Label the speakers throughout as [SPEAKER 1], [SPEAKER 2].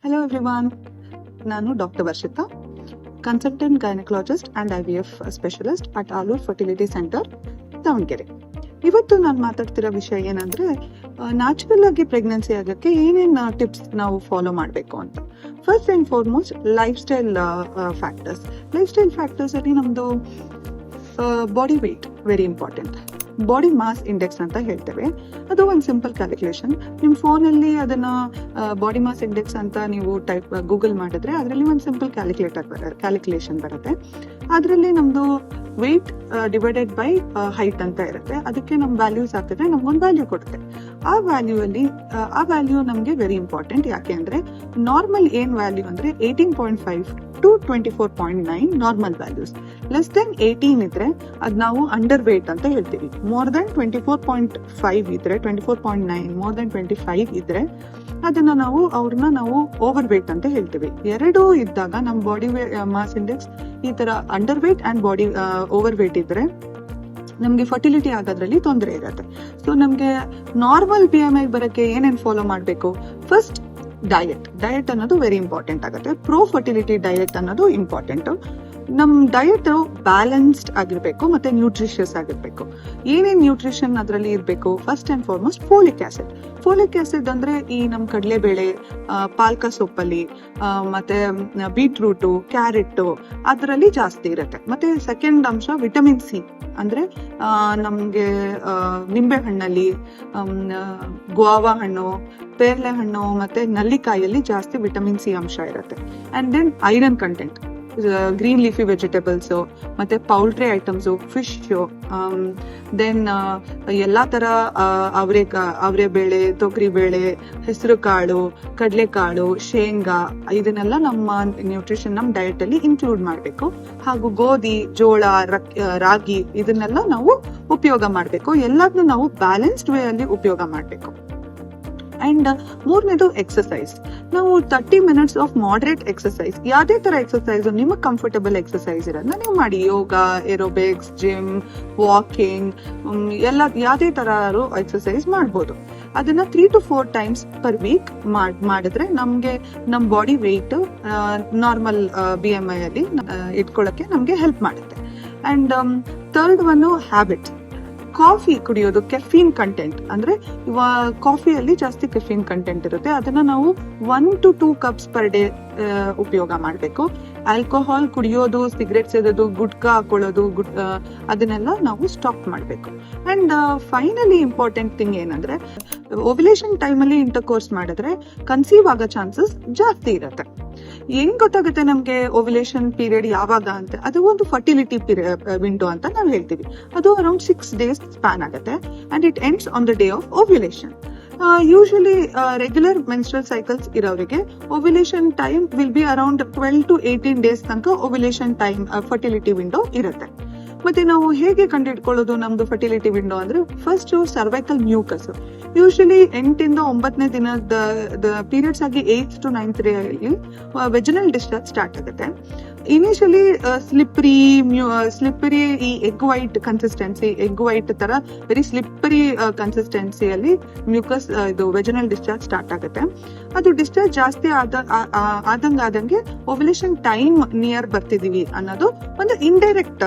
[SPEAKER 1] Hello everyone, ನಾನು doctor Varshitha, consultant gynaecologist and IVF specialist at Alur fertility centre, Davanagere. ಇವತ್ತು ನಾನು ಮಾತಾಡ್ತಿರೋ ವಿಷಯ ಏನಂದ್ರೆ, ನ್ಯಾಚುರಲ್ ಆಗಿ ಪ್ರೆಗ್ನೆನ್ಸಿ ಆಗೋಕ್ಕೆ ಏನೇನು ಟಿಪ್ಸ್ ನಾವು ಫಾಲೋ ಮಾಡಬೇಕು ಅಂತ. First and foremost lifestyle factors ಅಲ್ಲಿ ನಮ್ಮದು body weight very important. Body mass index ಅಂತ ಹೇಳ್ತೇವೆ. ಅದು ಒಂದು ಸಿಂಪಲ್ ಕ್ಯಾಲ್ಕುಲೇಷನ್. ನಿಮ್ಮ ಫೋನಲ್ಲಿ ಅದನ್ನ ಬಾಡಿ ಮಾಸ್ ಇಂಡೆಕ್ಸ್ ಅಂತ ನೀವು ಗೂಗಲ್ ಮಾಡಿದ್ರೆ ಅದರಲ್ಲಿ ಒಂದು ಸಿಂಪಲ್ ಕ್ಯಾಲ್ಕುಲೇಷನ್ ಬರುತ್ತೆ. ಅದರಲ್ಲಿ ನಮ್ದು ವೆಯ್ಟ್ ಡಿವೈಡೆಡ್ ಬೈ ಹೈಟ್ ಅಂತ ಇರುತ್ತೆ. ಅದಕ್ಕೆ ನಮ್ಮ ವ್ಯಾಲ್ಯೂಸ್ ಹಾಕಿದ್ರೆ ನಮ್ಗೊಂದು ವ್ಯಾಲ್ಯೂ ಕೊಡುತ್ತೆ. ಆ ವ್ಯಾಲ್ಯೂ ನಮಗೆ ವೆರಿ ಇಂಪಾರ್ಟೆಂಟ್. ಯಾಕೆ ಅಂದ್ರೆ ನಾರ್ಮಲ್ ಏನ್ ವ್ಯಾಲ್ಯೂ ಅಂದ್ರೆ 18.5 to 24.9 normal values. Less than 18 ಇದ್ರೆ ಅದ್ ನಾವು ಅಂಡರ್ ವೇಟ್ ಅಂತ ಹೇಳ್ತೀವಿ. ಮೋರ್ ದೆನ್ 24.5 ಇದ್ರೆ 24.9 ಮೋರ್ ದೆನ್ 25 ಇದ್ರೆ ಅದನ್ನ ನಾವು ಓವರ್ ವೇಟ್ ಅಂತ ಹೇಳ್ತೀವಿ. ಎರಡೂ ಇದ್ದಾಗ ನಮ್ಮ ಬಾಡಿ ಮಾಸ್ ಇಂಡೆಕ್ಸ್ ಈ ತರ underweight and body overweight ಇದ್ರೆ ನಮ್ಗೆ ಫರ್ಟಿಲಿಟಿ ಆಗೋದ್ರಲ್ಲಿ ತೊಂದರೆ ಇರುತ್ತೆ. ಸೊ ನಮ್ಗೆ ನಾರ್ಮಲ್ BMI ಬರಕ್ಕೆ ಏನೇನ್ ಫಾಲೋ ಮಾಡ್ಬೇಕು? ಫಸ್ಟ್ ಡಯಟ್ ಅನ್ನೋದು ವೆರಿ ಇಂಪಾರ್ಟೆಂಟ್ ಆಗುತ್ತೆ. ಪ್ರೋ ಫರ್ಟಿಲಿಟಿ ಡಯಟ್ ಅನ್ನೋದು ಇಂಪಾರ್ಟೆಂಟ್. ನಮ್ ಡಯಟ್ ಬ್ಯಾಲೆನ್ಸ್ಡ್ ಆಗಿರ್ಬೇಕು ಮತ್ತೆ ನ್ಯೂಟ್ರಿಷಿಯಸ್ ಆಗಿರ್ಬೇಕು. ಏನೇನ್ ನ್ಯೂಟ್ರಿಷನ್ ಅದರಲ್ಲಿ ಇರ್ಬೇಕು? First and foremost folic acid ಅಂದ್ರೆ ಈ ನಮ್ ಕಡಲೆಬೇಳೆ, ಪಾಲ್ಕ ಸೊಪ್ಪಲ್ಲಿ, ಮತ್ತೆ ಬೀಟ್ರೂಟು, ಕ್ಯಾರೆಟ್ ಅದರಲ್ಲಿ ಜಾಸ್ತಿ ಇರುತ್ತೆ. ಮತ್ತೆ ಸೆಕೆಂಡ್ ಅಂಶ ವಿಟಮಿನ್ ಸಿ ಅಂದ್ರೆ ನಮ್ಗೆ ನಿಂಬೆ ಹಣ್ಣಲ್ಲಿ, ಗುವಾವಾ ಹಣ್ಣು, ಪೇರ್ಲೆ ಹಣ್ಣು ಮತ್ತೆ ನಲ್ಲಿಕಾಯಲ್ಲಿ ಜಾಸ್ತಿ ವಿಟಮಿನ್ ಸಿ ಅಂಶ ಇರುತ್ತೆ. And then iron content, green leafy vegetables ಮತ್ತೆ ಪೌಲ್ಟ್ರಿ ಐಟಮ್ಸ್, ಫಿಶ್, ದೆನ್ ಎಲ್ಲಾ ತರ ಅವರೆ ಬೇಳೆ, ತೊಗರಿ ಬೇಳೆ, ಹೆಸರು ಕಾಳು, ಕಡಲೆಕಾಳು, ಶೇಂಗಾ, ಇದನ್ನೆಲ್ಲ ನಮ್ಮ ನ್ಯೂಟ್ರಿಷನ್ ನಮ್ಮ ಡಯಟ್ ಅಲ್ಲಿ ಇನ್ಕ್ಲೂಡ್ ಮಾಡಬೇಕು. ಹಾಗೂ ಗೋಧಿ, ಜೋಳ, ರಾಗಿ ಇದನ್ನೆಲ್ಲ ನಾವು ಉಪಯೋಗ ಮಾಡಬೇಕು. ಎಲ್ಲದನ್ನು ನಾವು ಬ್ಯಾಲೆನ್ಸ್ಡ್ ವೇ ಅಲ್ಲಿ ಉಪಯೋಗ ಮಾಡಬೇಕು. ಅಂಡ್ ಮೂರನೇದು ಎಕ್ಸಸೈಸ್. ನಾವು 30 minutes ಆಫ್ ಮಾಡರೇಟ್ ಎಕ್ಸಸೈಸ್, ಯಾವುದೇ ತರ ಎಕ್ಸಸೈಸ್ ನಿಮಗೆ ಕಂಫರ್ಟಬಲ್ ಎಕ್ಸಸೈಸ್ ಇರೋದನ್ನ ನೀವು ಮಾಡಿ. ಯೋಗ, ಏರೋಬಿಕ್ಸ್, ಜಿಮ್, ವಾಕಿಂಗ್, ಯಾವುದೇ ತರ ಎಕ್ಸಸೈಸ್ ಮಾಡ್ಬೋದು. ಅದನ್ನ 3 to 4 times per week ಮಾಡಿದ್ರೆ ನಮ್ಗೆ ನಮ್ ಬಾಡಿ ವೆಯ್ಟ್ ನಾರ್ಮಲ್ BMI ಅಲ್ಲಿ ಇಟ್ಕೊಳ್ಳಕ್ಕೆ ನಮ್ಗೆ ಹೆಲ್ಪ್ ಮಾಡುತ್ತೆ. And third one habit. Coffee ಕುಡಿಯೋದು, ಕೆಫೀನ್ ಕಂಟೆಂಟ್ ಅಂದ್ರೆ ಕಾಫಿಯಲ್ಲಿ ಜಾಸ್ತಿ ಕೆಫೀನ್ ಕಂಟೆಂಟ್ ಇರುತ್ತೆ. ಅದನ್ನ ನಾವು 1 to 2 cups per day ಉಪಯೋಗ ಮಾಡಬೇಕು. ಆಲ್ಕೋಹಾಲ್ ಕುಡಿಯೋದು, ಸಿಗರೆಟ್ ಸೇದೋದು, ಗುಟ್ಕಾ ಹಾಕೊಳ್ಳೋದು, ಅದನ್ನೆಲ್ಲ ನಾವು ಸ್ಟಾಪ್ ಮಾಡಬೇಕು. ಅಂಡ್ ಫೈನಲಿ ಇಂಪಾರ್ಟೆಂಟ್ ಥಿಂಗ್ ಏನಂದ್ರೆ, ಓವ್ಯುಲೇಷನ್ ಟೈಮಲ್ಲಿ ಇಂಟರ್ಕೋರ್ಸ್ ಮಾಡಿದ್ರೆ ಕನ್ಸೀವ್ ಆಗೋ ಚಾನ್ಸಸ್ ಜಾಸ್ತಿ ಇರುತ್ತೆ. ಹೆಂಗ್ ಗೊತ್ತಾಗುತ್ತೆ ನಮ್ಗೆ ಓವ್ಯುಲೇಷನ್ ಪೀರಿಯಡ್ ಯಾವಾಗ ಅಂತ? ಅದು ಒಂದು ಫರ್ಟಿಲಿಟಿ ವಿಂಡೋ ಅಂತ ನಾವು ಹೇಳ್ತೀವಿ. ಅದು ಅರೌಂಡ್ 6 days ಸ್ಪ್ಯಾನ್ ಆಗುತ್ತೆ and it ends on the day of ovulation. Usually regular menstrual cycles ಇರೋರಿಗೆ ovulation time will be around 12 to 18 days ತನಕ ಓವ್ಯುಲೇಷನ್ ಟೈಮ್ ಫರ್ಟಿಲಿಟಿ ವಿಂಡೋ ಇರುತ್ತೆ. ಮತ್ತೆ ನಾವು ಹೇಗೆ ಕಂಡುಹಿಡ್ಕೊಳ್ಳೋದು ನಮ್ದು ಫರ್ಟಿಲಿಟಿ ವಿಂಡೋ ಅಂದ್ರೆ, ಫಸ್ಟ್ ಸರ್ವೈಕಲ್ ಮ್ಯೂಕಸ್. ಯೂಶಲಿ 8 ಇಂದ 9ನೇ ದಿನದ ಪೀರಿಯಡ್ಸ್ ಆಗಿ 8th to 9th ಡೇ ಅಲ್ಲಿ ವೆಜನಲ್ ಡಿಸ್ಚಾರ್ಜ್ ಸ್ಟಾರ್ಟ್ ಆಗುತ್ತೆ. ಇನಿಷಿಯಲಿ ಸ್ಲಿಪ್ಪರಿ ಈ egg white consistency, egg white ತರ ವೆರಿ ಸ್ಲಿಪ್ಪರಿ ಕನ್ಸಿಸ್ಟೆನ್ಸಿಯಲ್ಲಿ ಮ್ಯೂಕಸ್ ಇದು ವೆಜನಲ್ ಡಿಸ್ಚಾರ್ಜ್ ಸ್ಟಾರ್ಟ್ ಆಗುತ್ತೆ. ಅದು ಡಿಸ್ಚಾರ್ಜ್ ಜಾಸ್ತಿ ಆದಂಗೆ ಓವ್ಯುಲೇಷನ್ ಟೈಮ್ ನಿಯರ್ ಬರ್ತಿದೀವಿ ಅನ್ನೋದು ಒಂದು ಇಂಡೈರೆಕ್ಟ್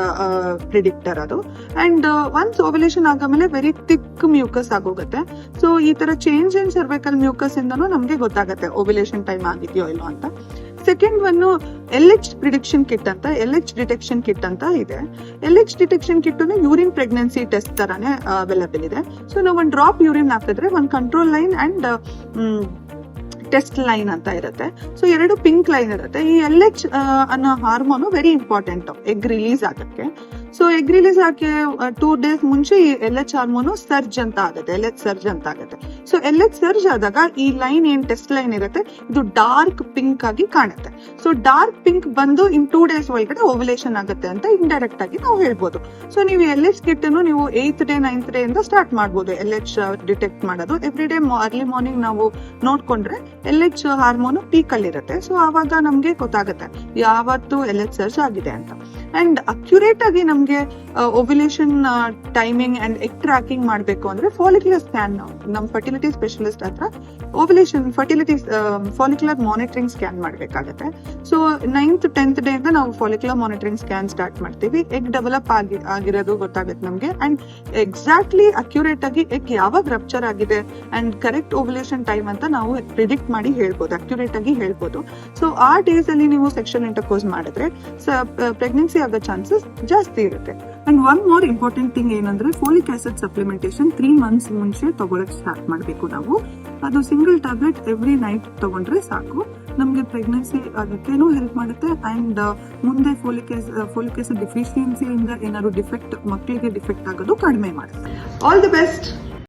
[SPEAKER 1] ಪ್ರಿಡಿಕ್ಟರ್ ಅದು. ಅಂಡ್ ಒನ್ಸ್ ಓವ್ಯುಲೇಷನ್ ಆದ್ಮೇಲೆ ವೆರಿ ಥಿಕ್ ಮ್ಯೂಕಸ್ ಆಗೋಗುತ್ತೆ. ಸೊ ಈ ತರ ಚೇಂಜ್ ಇನ್ ಸರ್ವೈಕಲ್ ಮ್ಯೂಕಸ್ ಇಂದನೂ ನಮ್ಗೆ ಗೊತ್ತಾಗುತ್ತೆ ಓವ್ಯುಲೇಷನ್ ಟೈಮ್ ಆಗಿದೆಯೋ ಇಲ್ಲೋ ಅಂತ. Second one LH detection kit ಅಂತ ಇದೆ. LH detection kit urine pregnancy test ತರಾನೇ ಅವೈಲೇಬಲ್ ಇದೆ. ಸೊ ನಾವು ಒಂದು ಡ್ರಾಪ್ ಯೂರಿನ್ ಹಾಕಿದ್ರೆ ಒಂದು control line and test line ಅಂತ ಇರುತ್ತೆ. ಸೊ 2 ಪಿಂಕ್ ಲೈನ್ ಇರುತ್ತೆ. ಈ LH ಅನ್ನೋ hormone very important egg release ಆಗಕ್ಕೆ. ಸೊ ಎಗ್ ರಿಲೀಸ್ ಆಗಿ 2 days ಮುಂಚೆ ಈ LH ಹಾರ್ಮೋನು ಸರ್ಜ್ ಅಂತ ಆಗುತ್ತೆ, LH ಸರ್ಜ್ ಅಂತ ಆಗುತ್ತೆ. ಸೊ LH ಸರ್ಜ್ ಆದಾಗ ಈ ಲೈನ್ ಏನ್ ಟೆಸ್ಟ್ ಲೈನ್ ಇರುತ್ತೆ ಇದು ಡಾರ್ಕ್ ಪಿಂಕ್ ಆಗಿ ಕಾಣುತ್ತೆ. ಸೊ ಡಾರ್ಕ್ ಪಿಂಕ್ ಬಂದು ಇನ್ 2 days ಒಳಗಡೆ ಓವ್ಯುಲೇಷನ್ ಆಗುತ್ತೆ ಅಂತ ಇಂಡೈರೆಕ್ಟ್ ಆಗಿ ನಾವು ಹೇಳ್ಬೋದು. ಸೊ ನೀವು LH ಕಿಟ್ ನೀವು 8th day 9th day ಇಂದ ಸ್ಟಾರ್ಟ್ ಮಾಡ್ಬೋದು LH ಡಿಟೆಕ್ಟ್ ಮಾಡೋದು. ಎವ್ರಿ ಡೇ ಅರ್ಲಿ ಮಾರ್ನಿಂಗ್ ನಾವು ನೋಡ್ಕೊಂಡ್ರೆ LH ಹಾರ್ಮೋನು ಪೀಕ್ ಅಲ್ಲಿ ಇರುತ್ತೆ. ಸೊ ಆವಾಗ ನಮ್ಗೆ ಗೊತ್ತಾಗುತ್ತೆ ಯಾವತ್ತು LH ಸರ್ಜ್ ಆಗಿದೆ ಅಂತ. ಅಂಡ್ ಅಕ್ಯುರೇಟ್ ಆಗಿ ನಮಗೆ ovulation timing and egg tracking ಮಾಡಬೇಕು ಅಂದ್ರೆ ಫಾಲಿಕ್ಯುಲರ್ ಸ್ಕ್ಯಾನ್ ನಮ್ಮ ಫರ್ಟಿಲಿಟಿ ಸ್ಪೆಷಲಿಸ್ಟ್ ಹತ್ರ ಫಾಲಿಕ್ಯುಲರ್ ಮಾನಿಟರಿಂಗ್ ಸ್ಕ್ಯಾನ್ ಮಾಡಬೇಕಾಗತ್ತೆ. ಸೊ 9th 10th ಡೇ ಇಂದ ನಾವು ಫಾಲಿಕ್ಯುಲರ್ ಮಾನಿಟರಿಂಗ್ ಸ್ಕ್ಯಾನ್ ಸ್ಟಾರ್ಟ್ ಮಾಡ್ತೀವಿ. ಎಗ್ ಡೆವಲಪ್ ಆಗಿರೋದು ಗೊತ್ತಾಗುತ್ತೆ ನಮಗೆ ಅಂಡ್ ಎಕ್ಸಾಕ್ಟ್ಲಿ ಅಕ್ಯುರೇಟ್ ಆಗಿ ಎಗ್ ಯಾವಾಗ ರಪ್ಚರ್ ಆಗಿದೆ ಅಂಡ್ ಕರೆಕ್ಟ್ ಓವ್ಯುಲೇಷನ್ ಟೈಮ್ ಅಂತ ನಾವು ಪ್ರಿಡಿಕ್ಟ್ ಮಾಡಿ ಹೇಳ್ಬೋದು, ಅಕ್ಯುರೇಟ್ ಆಗಿ ಹೇಳ್ಬೋದು. ಸೊ ಆ ಡೇಸ್ ಅಲ್ಲಿ ನೀವು ಸೆಕ್ಷುವಲ್ ಇಂಟರ್ಕೋರ್ಸ್ ಮಾಡಿದ್ರೆ ಪ್ರೆಗ್ನೆನ್ಸಿ ಆಗೋ ಚಾನ್ಸಸ್ ಜಾಸ್ತಿ ಇರುತ್ತೆ. And one more important thing ಏನಂದ್ರೆ ಫೋಲಿಕ್ ಆಸಿಡ್ ಸಪ್ಲಿಮೆಂಟೇಷನ್ 3 months ಮುಂಚೆ ತಗೊಳಕ್ ಸ್ಟಾರ್ಟ್ ಮಾಡಬೇಕು ನಾವು. ಅದು ಸಿಂಗಲ್ ಟ್ಯಾಬ್ಲೆಟ್ ಎವ್ರಿ ನೈಟ್ ತಗೊಂಡ್ರೆ ಸಾಕು, ನಮಗೆ ಪ್ರೆಗ್ನೆನ್ಸಿ ಅದಕ್ಕೇನೂ ಹೆಲ್ಪ್ ಮಾಡುತ್ತೆ ಅಂಡ್ ಮುಂದೆ ಫೋಲಿಕ್ ಆಸಿಡ್ ಡಿಫಿಷಿಯನ್ಸಿಯಿಂದ ಏನಾದ್ರು ಮಕ್ಕಳಿಗೆ ಡಿಫೆಕ್ಟ್ ಆಗೋದು ಕಡಿಮೆ ಮಾಡುತ್ತೆ. All the best.